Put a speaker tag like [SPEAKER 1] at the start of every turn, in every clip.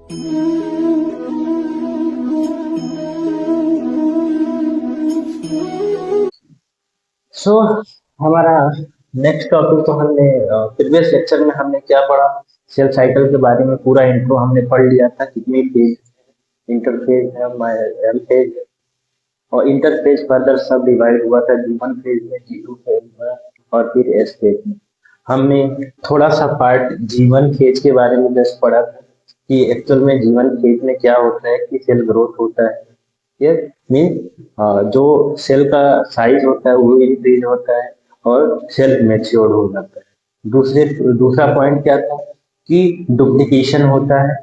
[SPEAKER 1] सो हमारा next topic तो हमने प्रीवियस लेक्चर में हमने क्या पढ़ा। सेल साइकिल के बारे में पूरा इंट्रो हमने पढ़ लिया था। कितनी फेज, इंटरफेज है, एल फेज, और इंटरफेज फर्दर सब डिवाइड हुआ था G1 फेज में, G2 फेज में और फिर एस फेज में। हमने थोड़ा सा पार्ट G1 फेज के बारे में जस्ट पढ़ा था कि एक्चुअल में G1 फेज में क्या होता है, कि सेल ग्रोथ होता है। ये मीन जो सेल का साइज होता है वो इंक्रीज होता है और सेल मैच्योर हो जाता है। दूसरा पॉइंट क्या था कि डुप्लीकेशन होता है।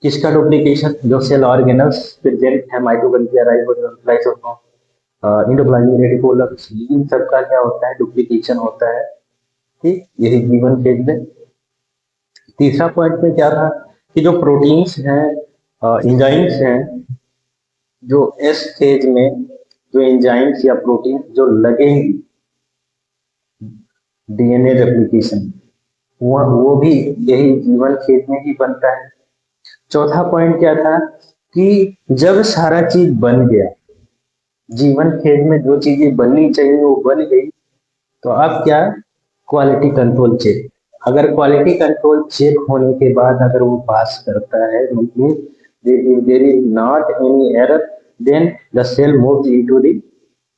[SPEAKER 1] किसका डुप्लीकेशन? जो सेल ऑर्गेनल्स प्रेजेंट है, mitochondria, ribosome, lysosome, endoplasmic reticulum, इन सब का क्या होता है? डुप्लीकेशन होता है। ठीक, यही जीवन फेज में। तीसरा पॉइंट में क्या था कि जो प्रोटीन्स हैं, एंजाइम्स हैं, जो एस फेज में जो एंजाइम्स या प्रोटीन जो लगेंगी डीएनए रेप्लिकेशन, वो भी यही जीवन फेज में ही बनता है। चौथा पॉइंट क्या था कि जब सारा चीज बन गया, जीवन फेज में जो चीजें बननी चाहिए वो बन गई, तो अब क्या? Quality control check. अगर क्वालिटी कंट्रोल चेक होने के बाद अगर वो पास करता है, there is not any error, then the cell moves into the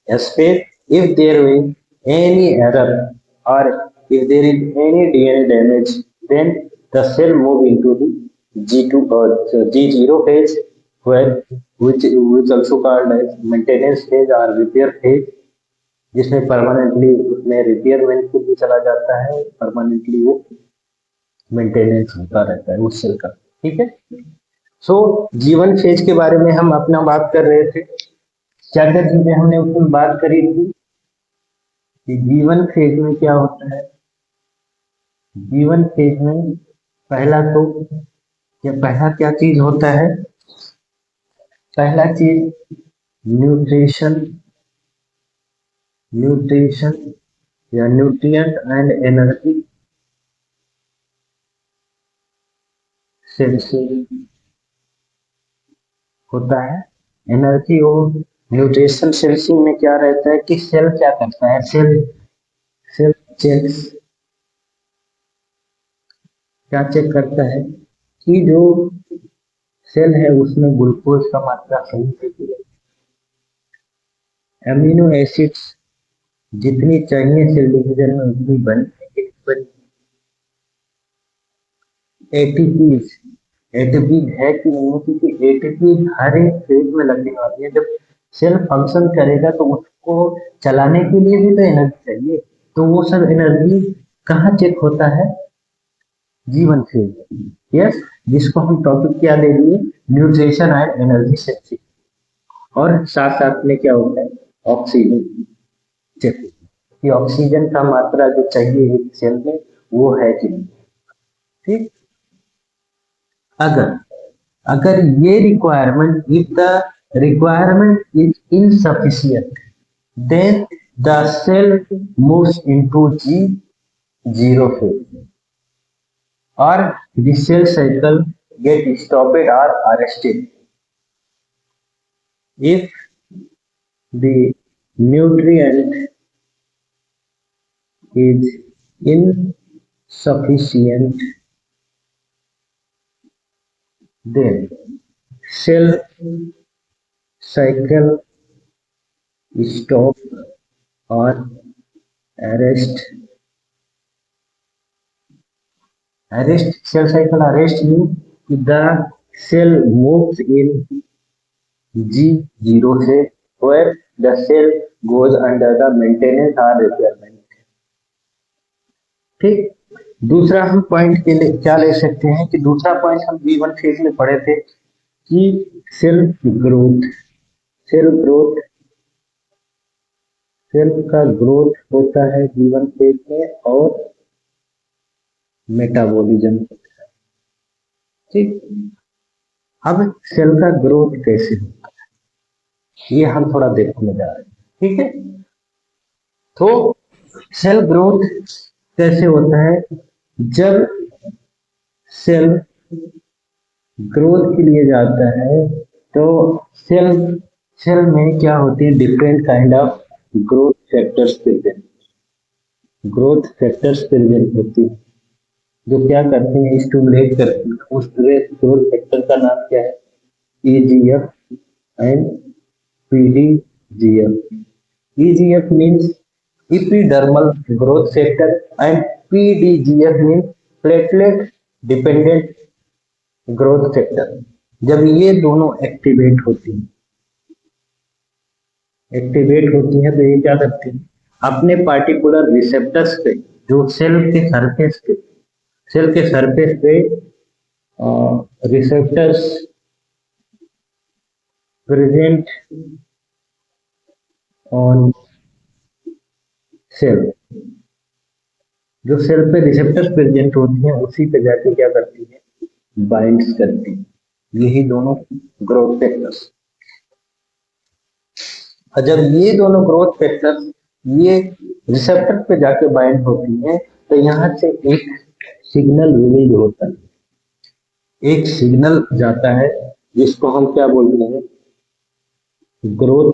[SPEAKER 1] S phase. If there is any error or if there is any DNA damage, then the cell move into the G2 or G0 phase, where which also called as maintenance phase or repair phase, जिसमें permanently उसमें repayment के लिए चला जाता है, permanently वो maintenance होता रहता है उस सेल का। ठीक है। सो जीवन फेज के बारे में हम अपना बात कर रहे थे। क्या क्या चीजें हमने उसमें बात करी थी कि जीवन फेज में क्या होता है। जीवन फेज में पहला तो पहला क्या चीज होता है? पहला चीज न्यूट्रिशन, न्यूट्रिशन या न्यूट्रिएंट एंड एनर्जी सेंसिंग होता है। एनर्जी और न्यूट्रिशन सेंसिंग में क्या रहता है कि सेल क्या करता है? सेल सेल चेक्स, क्या चेक करता है कि जो सेल है उसमें ग्लूकोज का मात्रा सही है, एमिनो एसिड्स जितनी चाहिए सेल डिवीजन में उतनी बनी, एटीपी एटीपी है कि नहीं, क्योंकि एटीपी हर एक फेज में लगने वाली है। जब सेल फंक्शन करेगा तो उसको चलाने के लिए भी तो एनर्जी चाहिए, तो वो सब एनर्जी कहाँ चेक होता है? जीवन फेज। यस, जिसको हम टॉपिक क्या दे दिए? Nutrition and energy sensing. और साथ साथ में क्या होता है? ऑक्सीजन चेक, कि ऑक्सीजन का मात्रा जो चाहिए एक सेल में वो है कि नहीं। ठीक। अगर अगर ये requirement, if the requirement is insufficient, then the cell moves into G0 phase or the cell cycle get stopped or arrested if the nutrient is insufficient. Then cell cycle stop or arrest. Arrest, cell cycle arrest means the cell moves in G0 phase, where the cell goes under the maintenance or repairment. ठीक। दूसरा हम point के लिए क्या ले सकते हैं कि दूसरा पॉइंट हम G1 फेज में पढ़े थे कि cell growth, cell growth, cell का ग्रोथ होता है G1 फेज में और मेटाबॉलिज्म होता है। ठीक। अब सेल का ग्रोथ कैसे होता है ये हम थोड़ा देखने जा रहे हैं। ठीक है। तो सेल ग्रोथ कैसे होता है? जब सेल ग्रोथ के लिए जाता है तो सेल सेल में क्या होती है, different kind of growth factors present, growth factors present होती है जो क्या करते हैं, स्टिमुलेट करते हैं। उस ग्रोथ फैक्टर का नाम क्या है, EGF and PDGF. EGF means epidermal growth factor and PDGF means platelet dependent growth factor। जब ये दोनों एक्टिवेट होती हैं तो ये क्या करती हैं, अपने पार्टिकुलर रिसेप्टर्स पे, जो सेल के सरफेस पे रिसेप्टर्स प्रेजेंट ऑन सेल, जो सेल पे रिसेप्टर्स प्रेजेंट होती हैं उसी पे जाके क्या करती है, बाइंड्स करती है, यही दोनों ग्रोथ फैक्टर्स। और जब ये दोनों ग्रोथ फैक्टर्स ये रिसेप्टर पे जाके बाइंड होती हैं तो यहाँ से एक सिग्नल रिलीज होता है, एक सिग्नल जाता है जिसको हम क्या बोलते हैं, ग्रोथ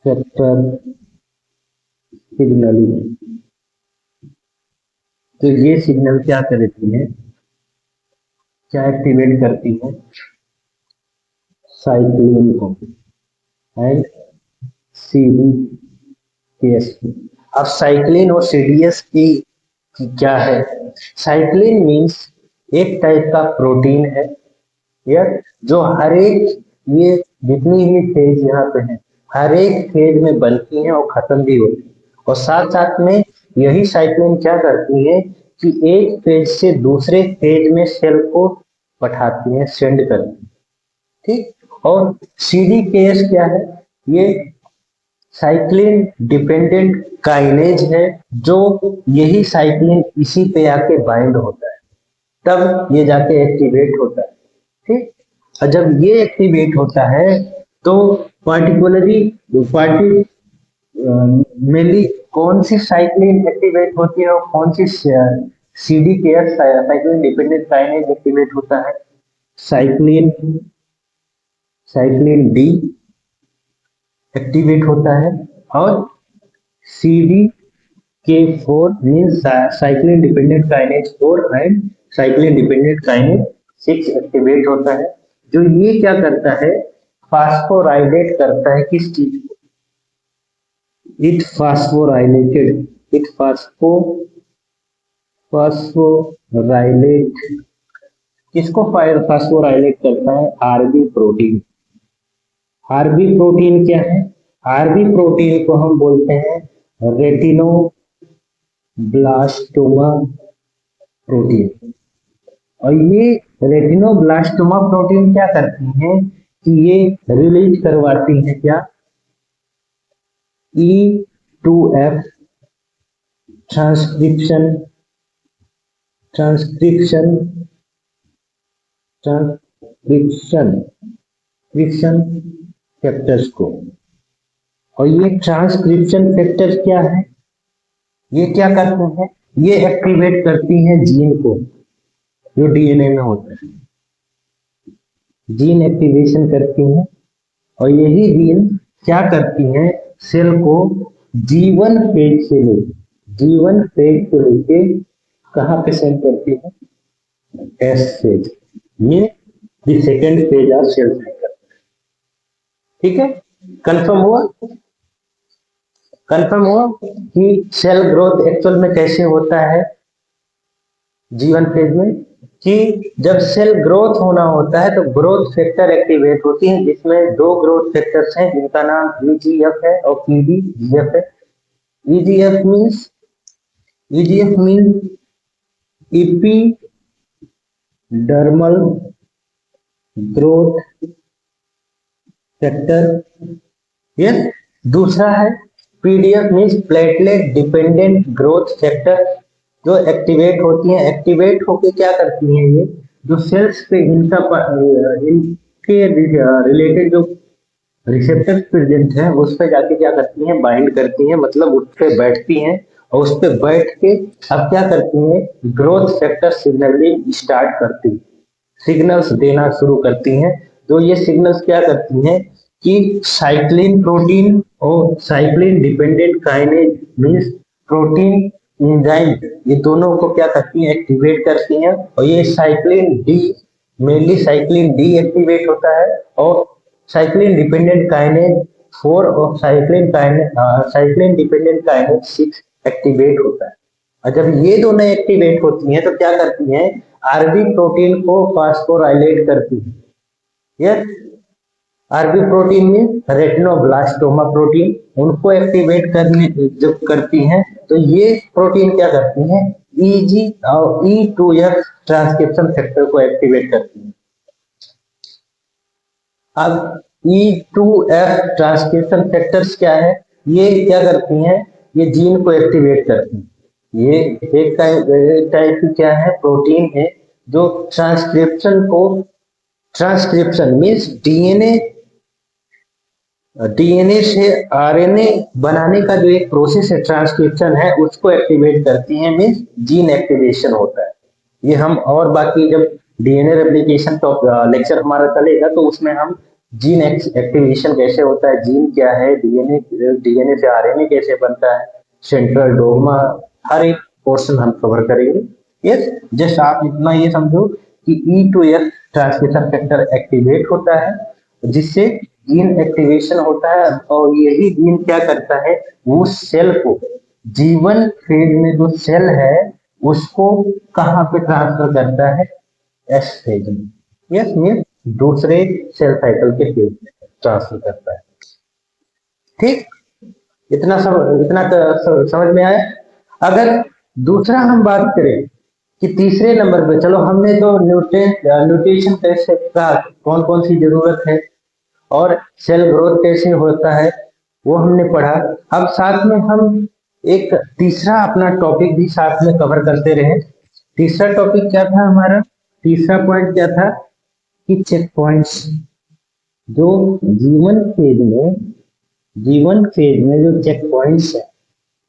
[SPEAKER 1] फैक्टर सिग्नलिंग। तो ये सिग्नल क्या करती है, क्या एक्टिवेट करती है, साइक्लिन को एंड सीडीएस। अब साइक्लिन और सीडीएस की क्या है, साइक्लिन मीन्स एक टाइप का प्रोटीन है या जो हर एक, ये जितनी भी फेज यहाँ पे है हर एक फेज में बनती है और खत्म भी होती है। और साथ साथ में यही साइक्लिन क्या करती है कि एक फेज से दूसरे फेज में सेल को पठाती है, सेंड करती है, ठीक। और सीडीकेएस क्या है, ये साइक्लिन डिपेंडेंट काइनेज है, जो यही साइक्लिन इसी पे आके बाइंड होता है, तब ये जाके एक्टिवेट होता है, ठीक। और जब ये एक्टिवेट होता है तो पार्टी मेनली कौन सी साइक्लिन एक्टिवेट होती है और कौन सी सीडीकेएस साइक्लिन डिपेंडेंट काइनेज एक्टिवेट होता है, साइक्लिन साइक्लिन डी एक्टिवेट होता है और CD के 4 means cyclin dependent kinase 4 and cyclin dependent kinase 6 activate होता है। जो ये क्या करता है, फास्फोराइलेट करता है किस चीज को, इट फास्फोराइलेट किसको फास्फोराइलेट करता है, आरबी प्रोटीन। आरबी प्रोटीन क्या है, आरबी प्रोटीन को हम बोलते हैं रेटिनोब्लास्टोमा प्रोटीन। और ये रेटिनोब्लास्टोमा प्रोटीन क्या करती हैं कि ये रिलीज करवाती हैं क्या, E2F transcription transcription transcription factors को। और ये ट्रांसक्रिप्शन फैक्टर्स क्या है, ये क्या करते हैं, ये एक्टिवेट करती हैं जीन को जो डीएनए में होता है, जीन एक्टिवेशन करती हैं। और यही जीन क्या करती हैं, सेल को जीवन फेज से लेके कहाँ पे सेंड करती है, एस फेज, ये the second phase of cell cycle, ठीक है। कंफर्म हुआ कि सेल ग्रोथ एक्चुअल में कैसे होता है जीवन फेज में, कि जब सेल ग्रोथ होना होता है तो ग्रोथ फैक्टर एक्टिवेट होती है, जिसमें 2 ग्रोथ फैक्टर्स हैं जिनका नाम ईजीएफ है और पीडीजीएफ है। EGF means epidermal growth factor, yes. दूसरा है PDF means platelet dependent growth factor, जो एक्टिवेट होती हैं, एक्टिवेट होके क्या करती हैं, ये जो सेल्स पे इनके रिलेटेड जो रिसेप्टर्स प्रेजेंट है उस पे जाके क्या करती हैं, बाइंड करती हैं, मतलब उस पे बैठती हैं और उस पे बैठ के अब क्या करती हैं, ग्रोथ फैक्टर सिग्नलिंग स्टार्ट करती है। सिग्नल्स देना शुरू करती हैं। तो ये सिग्नल्स क्या करती हैं कि साइक्लिन प्रोटीन और cyclin dependent kinase means protein enzyme, ये दोनों को क्या करती हैं, एक्टिवेट करती हैं। और ये cyclin D, mainly cyclin D activate होता है और साइक्लिन डिपेंडेंट काइनेज 4 और साइक्लिन डिपेंडेंट काइनेज 6 एक्टिवेट होता है। और जब ये दोनों एक्टिवेट होती हैं तो क्या करती हैं, आरबी प्रोटीन को फास्फोराइलेट करती है। यस, आरबी प्रोटीन में रेटिनोब्लास्टोमा प्रोटीन, उनको एक्टिवेट करने जब करती हैं तो ये प्रोटीन क्या करती हैं, ईजी और E2F ट्रांसक्रिप्शन फैक्टर को एक्टिवेट करती हैं। अब E2F ट्रांसक्रिप्शन फैक्टर्स क्या है, ये क्या करती हैं, ये जीन को एक्टिवेट करती हैं। ये एक टाइप की क्या है, प्रोटीन है जो ट्रांसक्रिप्शन मीन्स डीएनए से आरएनए बनाने का जो एक प्रोसेस है, ट्रांसक्रिप्शन है, उसको एक्टिवेट करती है, मीन्स जीन एक्टिवेशन होता है। ये हम और बाकी जब डीएनए रेप्लिकेशन तो लेक्चर हमारा चलेगा तो उसमें हम जीन एक्टिवेशन कैसे होता है, जीन क्या है, डीएनए से आरएनए कैसे बनता है, सेंट्रल डोग्मा, हर एक पोर्शन हम कवर करेंगे। यस, जस्ट आप इतना ये समझो कि E2F ट्रांसक्रिप्शन फैक्टर एक्टिवेट होता है जिससे जीन एक्टिवेशन होता है। और यही जीन क्या करता है, वो सेल को जीवन फेज में जो सेल है उसको कहाँ पे ट्रांसफर करता है, एस फेज में। यस, मीन दूसरे सेल साइकिल के फेज में ट्रांसफर करता है। ठीक, इतना समझ में आया। अगर दूसरा हम बात करें कि तीसरे नंबर पे, चलो हमने तो न्यूट्रिशन कैसे का कौन कौन सी जरूरत है और सेल ग्रोथ कैसे होता है वो हमने पढ़ा। अब साथ में हम एक तीसरा अपना टॉपिक भी साथ में कवर करते रहे। तीसरा टॉपिक क्या था हमारा, तीसरा पॉइंट क्या था कि चेक पॉइंट्स, जो जीवन फेज में जो चेक पॉइंट्स है,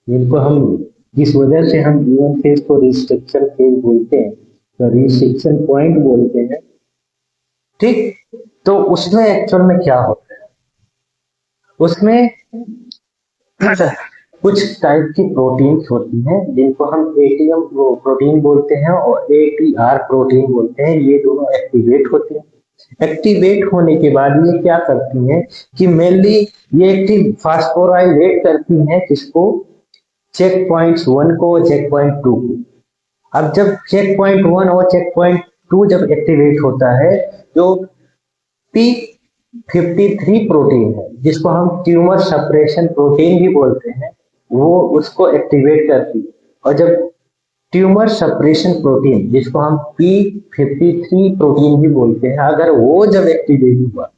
[SPEAKER 1] जिनको हम, जिस वजह से हम जीवन फेज को रिस्ट्रिक्शन फेज बोलते हैं, तो रिस्ट्रिक्शन पॉइंट बोलते हैं। ठीक, तो उसमें एक्चुअल में क्या होता है, उसमें कुछ टाइप की प्रोटीन्स होती हैं जिनको हम एटीएम प्रोटीन बोलते हैं और एटीआर प्रोटीन बोलते हैं। ये दोनों एक्टिवेट होते हैं। एक्टिवेट होने के बाद ये क्या करती हैं कि मेनली ये एक्टिव फास्फोराइलेट करती हैं, किसको, चेक पॉइंट 1 को, चेक पॉइंट 2 को। अब जब चेक पॉइंट 1 और चेक पॉइंट 2 जब एक्टिवेट होता है, जो P53 प्रोटीन है जिसको हम ट्यूमर सप्रेशन प्रोटीन भी बोलते हैं, वो उसको एक्टिवेट करती है। और जब ट्यूमर सप्रेशन प्रोटीन जिसको हम P53 प्रोटीन भी बोलते हैं, अगर वो जब एक्टिवेट हुआ,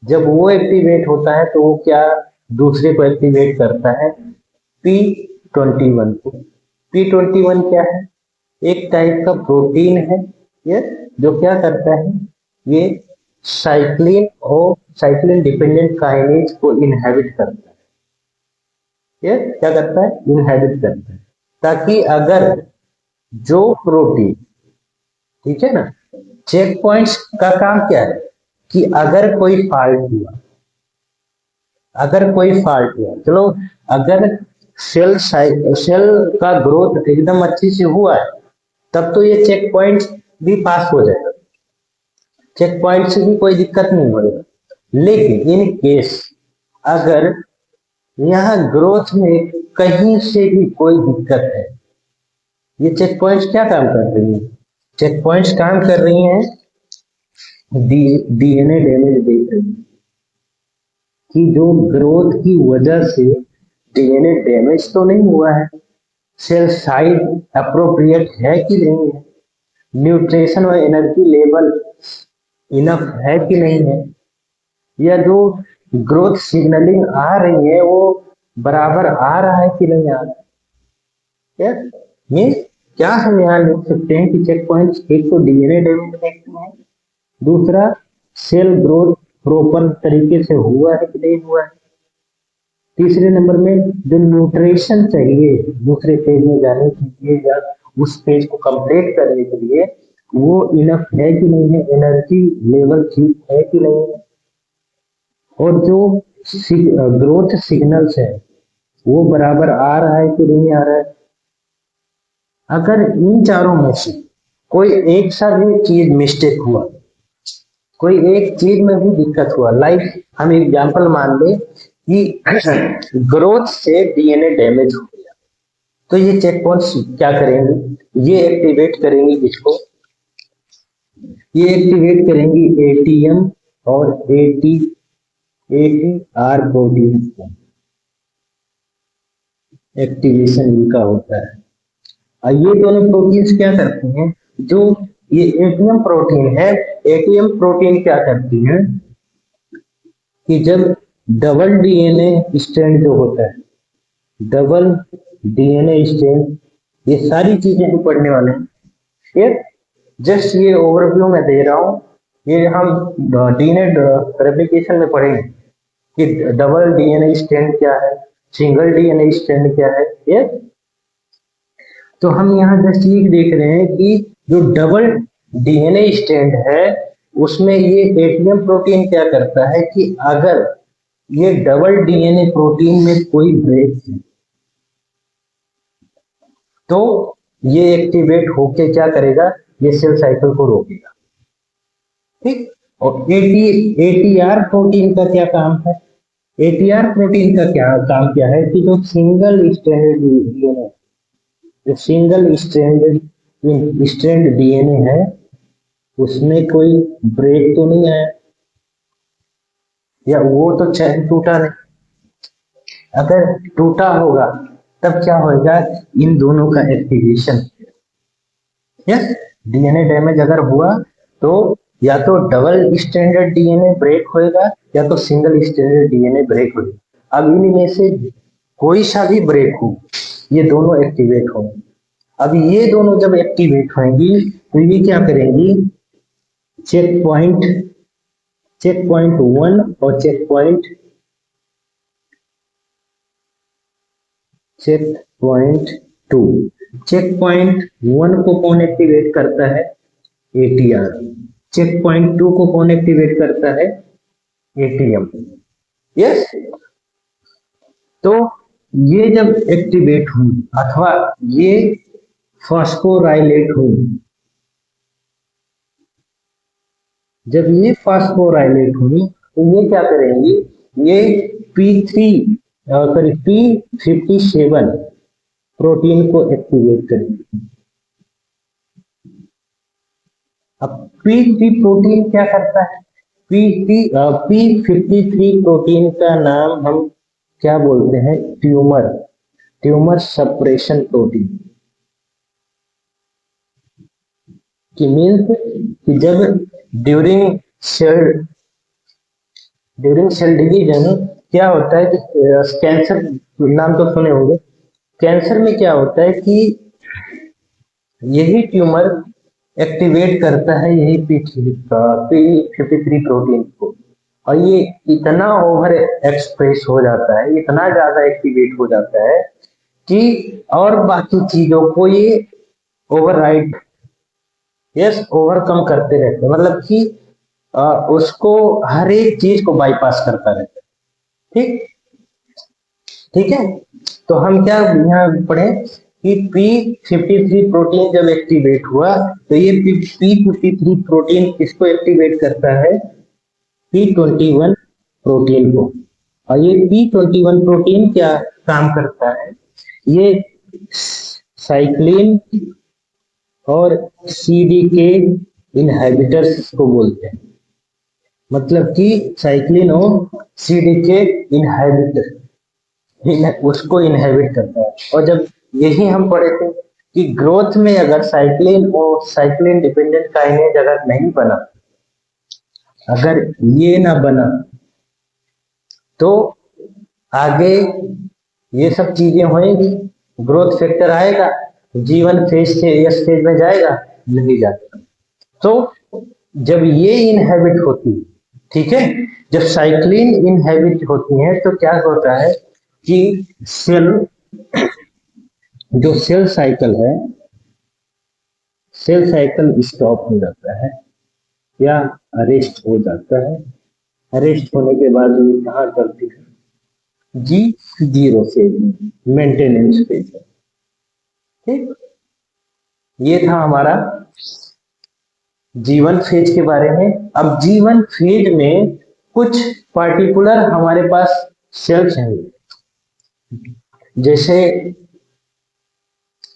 [SPEAKER 1] जब वो एक्टिवेट होता है तो वो क्या दूसरे को एक्टिवेट करता है, P21 को। P21 क्या है, एक टाइप का प्रोटीन है ये, जो क्या करता है, ये साइक्लिन और साइक्लिन डिपेंडेंट काइनेज को इनहेबिट करता है। ये क्या करता है, इनहेबिट करता है, ताकि अगर जो प्रोटीन, ठीक है ना, चेक पॉइंट्स का काम क्या है कि अगर कोई फॉल्ट हुआ, चलो अगर सेल का ग्रोथ एकदम अच्छे से हुआ है तब तो ये चेक पॉइंट भी पास हो जाएगा, चेक पॉइंट से भी कोई दिक्कत नहीं होगा। लेकिन इन केस अगर यहाँ ग्रोथ में कहीं से भी कोई दिक्कत है, ये चेक पॉइंट्स क्या काम कर रही है, चेक पॉइंट्स काम कर रही हैं डीएनए डैमेज देख रही है कि जो ग्रोथ की वजह से डीएनए डैमेज तो नहीं हुआ है, सेल साइज अप्रोप्रिएट है कि नहीं है, न्यूट्रिशन और एनर्जी लेवल इनफ है कि नहीं है, या जो ग्रोथ सिग्नलिंग आ रही है वो बराबर आ रहा है कि नहीं आ रहा है। ये क्या हम यहाँ लिख सकते हैं कि चेक पॉइंट्स, एक तो डीएनए डैमेज देखते हैं, दूसरा सेल ग्रोथ प्रॉपर तरीके से हुआ है कि नहीं हुआ है, तीसरे नंबर में जो न्यूट्रिशन चाहिए दूसरे पेज में जाने के लिए या उस पेज को कंप्लीट करने के लिए, वो इनफ है कि नहीं है, एनर्जी लेवल ठीक है कि नहीं है, और जो ग्रोथ सिग्नल्स है वो बराबर आ रहा है कि नहीं आ रहा है। अगर इन चारों में से कोई एक सा भी चीज मिस्टेक हुआ, कोई एक चीज में भी दिक्कत हुआ, लाइक हम एग्जांपल मान ले कि ग्रोथ से डीएनए डैमेज हो गया, तो ये चेक पॉइंट क्या करेंगे, ये एक्टिवेट करेंगी किसको, ये एक्टिवेट करेंगी एटीएम और एटीआर प्रोटीन को, एक्टिवेशन इनका होता है। और ये दोनों प्रोटीन्स क्या करती हैं, जो ये एटीएम प्रोटीन है, एटीएम प्रोटीन क्या करती है कि जब डबल डीएनए स्ट्रैंड जो होता है, डबल डीएनए स्ट्रैंड, ये सारी चीजें हम पढ़ने वाले हैं, ये जस्ट ये ओवरव्यू में दे रहा हूँ, ये हम डीएनए रेप्लिकेशन में पढ़ेंगे कि डबल डीएनए स्ट्रैंड क्या है, सिंगल डीएनए स्ट्रैंड क्या है, ये तो हम यहाँ जस्ट ये देख रहे हैं कि जो डबल डीएनए स्ट्रैंड है उसमें ये एटीएम प्रोटीन क्या करता है कि अगर ये डबल डीएनए प्रोटीन में कोई ब्रेक है तो ये एक्टिवेट होके क्या करेगा, ये सेल साइकिल को रोकेगा। ठीक, और एटीआर प्रोटीन का क्या काम है, एटीआर प्रोटीन का क्या काम क्या है कि जो सिंगल स्ट्रैंडेड डीएनए, जो सिंगल स्ट्रैंड डीएनए है उसमें कोई ब्रेक तो नहीं आया, या वो तो चैन टूटा नहीं, अगर टूटा होगा तब क्या होगा, इन दोनों का एक्टिवेशन। यस, डीएनए डैमेज अगर हुआ तो या तो डबल स्ट्रैंडेड डीएनए ब्रेक होएगा या तो सिंगल स्ट्रैंडेड डीएनए ब्रेक होएगा। अब इनमें से कोई सा भी ब्रेक हो, ये दोनों एक्टिवेट होंगे। अब ये दोनों जब एक्टिवेट होंगी तो ये क्या करेंगी, चेक पॉइंट 1 और चेक पॉइंट 2। चेक पॉइंट 1 को कौन एक्टिवेट करता है, एटीआर। चेक पॉइंट 2 को कौन एक्टिवेट करता है, एटीएम। यस, तो ये जब एक्टिवेट हुई अथवा ये फास्फोराइलेट हुई, जब ये फास्फोराइलेट हुई तो ये क्या करेंगी, ये P57 प्रोटीन को एक्टिवेट करेंगे। अब P3 प्रोटीन क्या करता है, P53 प्रोटीन का नाम हम क्या बोलते हैं, ट्यूमर सप्रेशन प्रोटीन, कि मीन्स कि जब ड्यूरिंग सेल डिवीजन क्या होता है कि कैंसर नाम तो सुने होंगे, कैंसर में क्या होता है कि यही ट्यूमर एक्टिवेट करता है यही P53 प्रोटीन को, और ये इतना ओवर एक्सप्रेस हो जाता है, इतना ज्यादा एक्टिवेट हो जाता है कि और बाकी चीजों को ये ओवरराइड, यस, ओवरकम करते रहते हैं, मतलब कि उसको हर एक चीज को बाईपास करता रहता है। ठीक है, तो हम क्या यहाँ पढ़े कि P53 प्रोटीन जब एक्टिवेट हुआ तो ये P53 प्रोटीन किसको एक्टिवेट करता है, P21 प्रोटीन को। और ये P21 प्रोटीन क्या काम करता है, ये साइक्लिन और सीडीके इनहिबिटर्स को बोलते हैं, मतलब कि साइक्लिन और सीडीके इनहिबिटर उसको इनहिबिट करता है। और जब यही हम पढ़े थे कि ग्रोथ में अगर साइक्लिन और साइक्लिन डिपेंडेंट काइनेज अगर नहीं बना, अगर ये ना बना तो आगे ये सब चीजें होंगी, ग्रोथ फैक्टर आएगा, जीवन फेज से एस फेज में जाएगा, नहीं जाता। तो जब ये इनहेबिट होती है, ठीक है, जब साइक्लिन इनहेबिट होती है तो क्या होता है कि सेल, जो सेल साइकिल है, सेल साइकिल स्टॉप हो जाता है या अरेस्ट हो जाता है। अरेस्ट होने के बाद ये कहाँ चलती है? जी जीरो फेज में, मेंटेनेंस फेज है। ठीक, ये था हमारा जीवन फेज के बारे में। अब जीवन फेज में कुछ पार्टिकुलर हमारे पास सेल्स हैं, जैसे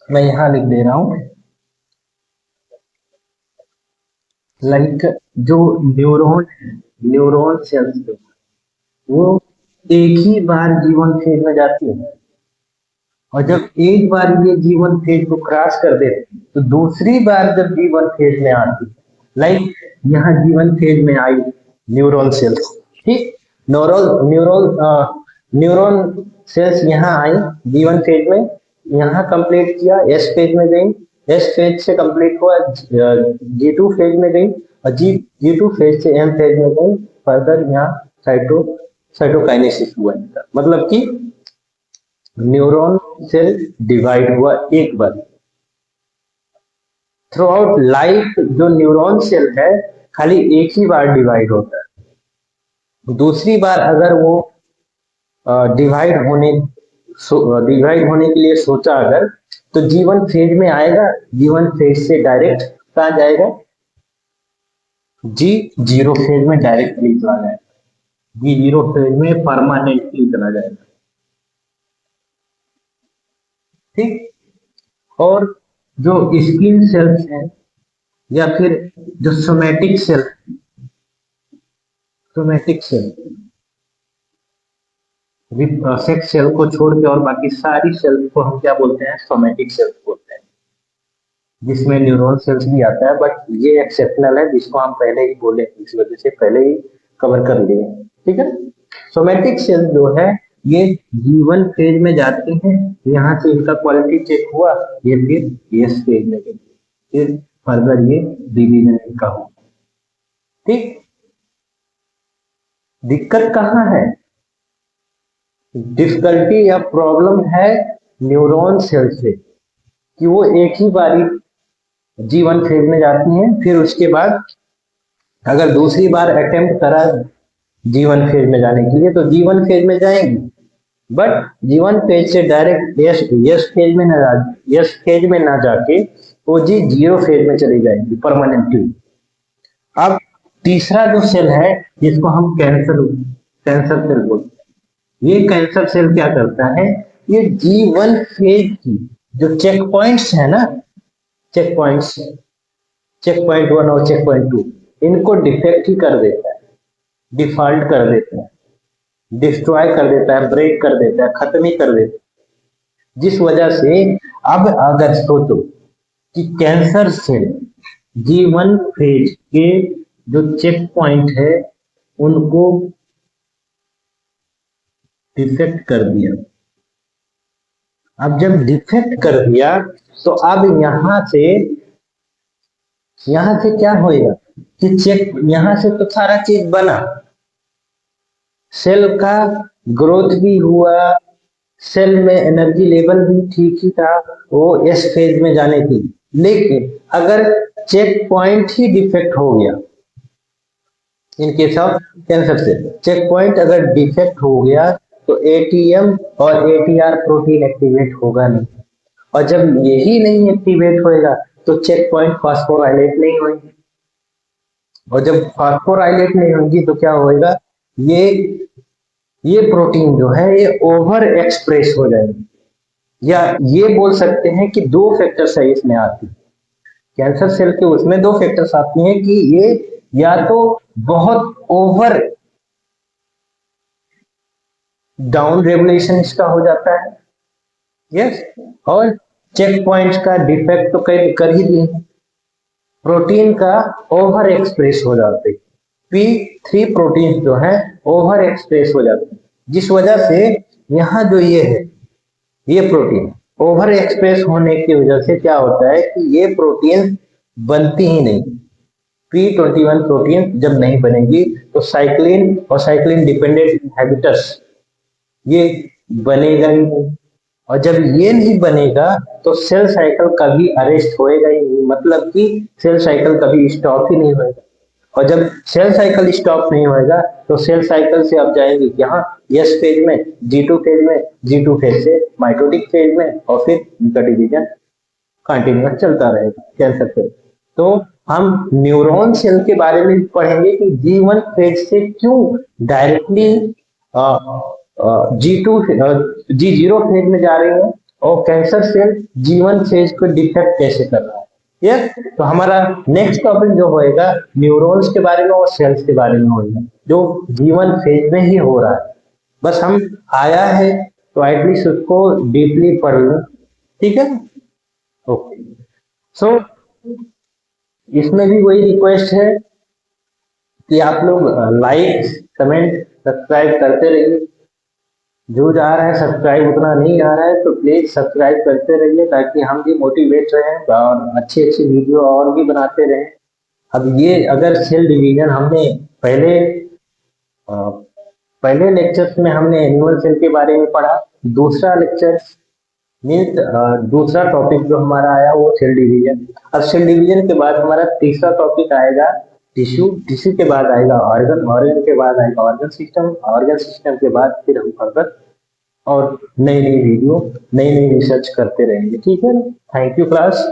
[SPEAKER 1] मैं यहां लिख दे रहा हूं, लाइक जो न्यूरॉन, न्यूरॉन सेल्स वो एक ही बार जीवन फेज में जाती है, और जब एक बार ये जीवन फेज को क्रॉस कर देते हैं, तो दूसरी बार जब जीवन फेज में आती है, लाइक यहाँ जीवन फेज में आई न्यूरॉन सेल्स। ठीक, न्यूरॉन न्यूरॉन सेल्स यहाँ आई जीवन फेज में, यहाँ कंप्लीट किया, एस फेज में गई, एस फेज से कंप्लीट हुआ, जी टू फेज में गई, और जी टू फेज से एम फेज में गई, फर्दर यहाँ साइटोकाइनेसिस हुआ। मतलब कि न्यूरॉन सेल डिवाइड हुआ एक बार। थ्रू आउट लाइफ जो न्यूरॉन सेल है खाली एक ही बार डिवाइड होता है। दूसरी बार अगर वो डिवाइड होने के लिए सोचा अगर, तो जीवन फेज में आएगा, जीवन फेज से डायरेक्ट कहाँ जाएगा? जी जीरो फेज में डायरेक्टली चला जाएगा, जी जीरो फेज में परमानेंटली चला जाएगा। ठीक, और जो स्किन सेल्स हैं या फिर जो somatic cell, somatic cell sex cell को छोड़ के और बाकी सारी सेल्स को हम क्या बोलते हैं? सोमैटिक सेल्स बोलते हैं, जिसमें न्यूरॉन सेल्स भी आता है, बट ये एक्सेप्शनल है, जिसको हम पहले ही बोले, इस वजह से पहले ही कवर कर लिए। ठीक है, सोमैटिक सेल जो है ये जीवन फेज में जाते हैं, यहाँ से इनका क्वालिटी चेक हुआ, ये फिर एस फेज में गए, फिर फर्दर ये डिवीजन इनका हुआ। ठीक, दिक्कत कहाँ है? डिफिकल्टी या प्रॉब्लम है न्यूरॉन सेल से, कि वो एक ही बारी जीवन फेज में जाती हैं, फिर उसके बाद अगर दूसरी बार अटेम्प्ट करा जीवन फेज में जाने के लिए, तो जीवन फेज में जाएंगी, बट जीवन फेज से डायरेक्ट यस फेज में ना जाके वो जी जीरो फेज में चली जाएंगी परमानेंटली। अब तीसरा जो सेल है जिसको हम कैंसर सेल बोलते हैं, ये कैंसर सेल क्या करता है? ये जीवन फेज की जो चेक पॉइंट्स है ना, चेक पॉइंट 1 और चेक पॉइंट 2, इनको डिफेक्ट ही कर देता है, डिफॉल्ट कर देता है, डिस्ट्रॉय कर देता है, ब्रेक कर देता है, खत्म ही कर देता है। जिस वजह से अब अगर सोचो कि कैंसर सेल जीवन फेज के जो चेक पॉइंट है उनको डिफेक्ट कर दिया, अब जब डिफेक्ट कर दिया तो अब यहां से क्या होएगा कि चेक, यहां से तो सारा चीज बना, सेल का ग्रोथ भी हुआ, सेल में एनर्जी लेवल भी ठीक ही था वो एस फेज में जाने की, लेकिन अगर चेक पॉइंट ही डिफेक्ट हो गया, in case of cancer cell check point अगर डिफेक्ट हो गया तो एटीएम और एटीआर प्रोटीन एक्टिवेट होगा नहीं, और जब यही नहीं एक्टिवेट होएगा तो चेक पॉइंट फास्फोराइलेट नहीं होंगी, और जब फास्फोराइलेट नहीं होंगी तो क्या होएगा? ये प्रोटीन जो है ये ओवर एक्सप्रेस हो जाएगी, या ये बोल सकते हैं कि दो फैक्टर्स है इसमें आती है, कैंसर सेल के उसमें दो फैक्टर्स आती हैं कि ये या तो बहुत ओवर डाउन रेगुलेशन इसका हो जाता है, यस, और चेक पॉइंट्स का डिफेक्ट तो कर ही दिए, प्रोटीन का ओवर एक्सप्रेस हो जाते, P3 प्रोटीन जो है ओवर एक्सप्रेस हो जाते हैं, जिस वजह से यहाँ जो ये है, ये प्रोटीन ओवर एक्सप्रेस होने की वजह से क्या होता है कि ये प्रोटीन बनती ही नहीं, P21 प्रोटीन जब नहीं बनेगी तो साइक्लिन और साइक्लिन डिपेंडेंट इनहिबिटर्स ये बनेगा ही नहीं, और जब ये नहीं बनेगा तो सेल साइकिल कभी अरेस्ट होएगा ही नहीं, मतलब कि सेल साइकिल कभी स्टॉप ही नहीं होएगा। और जब सेल साइकिल स्टॉप नहीं होएगा तो सेल साइकिल से आप जाएंगे यहाँ यस फेज में, जी टू फेज में, जी टू फेज से माइटोटिक फेज में, और फिर इनका डिवीजन कंटिन्यूस चलता रहेगा कैंसर फेज। तो हम न्यूरॉन सेल के बारे में पढ़ेंगे कि जी वन फेज से क्यों डायरेक्टली जी जीरो फेज में जा रही है, और कैंसर सेल जी वन फेज को डिटेक्ट कैसे कर रहा है। ये तो हमारा नेक्स्ट टॉपिक जो होएगा न्यूरॉन्स के बारे में और सेल्स के बारे में होएगा, जो जीवन फेज में ही हो रहा है। बस हम आया है तो एटलीस्ट उसको डीपली पढ़ लो, ठीक है। ओके। सो इसमें भी वही रिक्वेस्ट है कि आप लोग लाइक, कमेंट, सब्सक्राइब करते रहिए। जो जा रहा है सब्सक्राइब उतना नहीं आ रहा है तो प्लीज सब्सक्राइब करते रहिए, ताकि हम भी मोटिवेट रहें और अच्छी अच्छी वीडियो और भी बनाते रहें। अब ये अगर सेल डिवीजन हमने पहले अ, पहले लेक्चर्स में हमने एनिमल सेल के बारे में पढ़ा। दूसरा लेक्चर मीन्स दूसरा टॉपिक जो हमारा आया वो सेल डिवीजन। अब सेल डिवीजन के बाद हमारा तीसरा टॉपिक आएगा टिश्यू, टिश्यू के बाद आएगा ऑर्गन, ऑर्गन के बाद आएगा ऑर्गन सिस्टम, ऑर्गन सिस्टम के बाद फिर हम फर्दर और नई नई वीडियो, नई नई रिसर्च करते रहेंगे, ठीक है। Thank you class.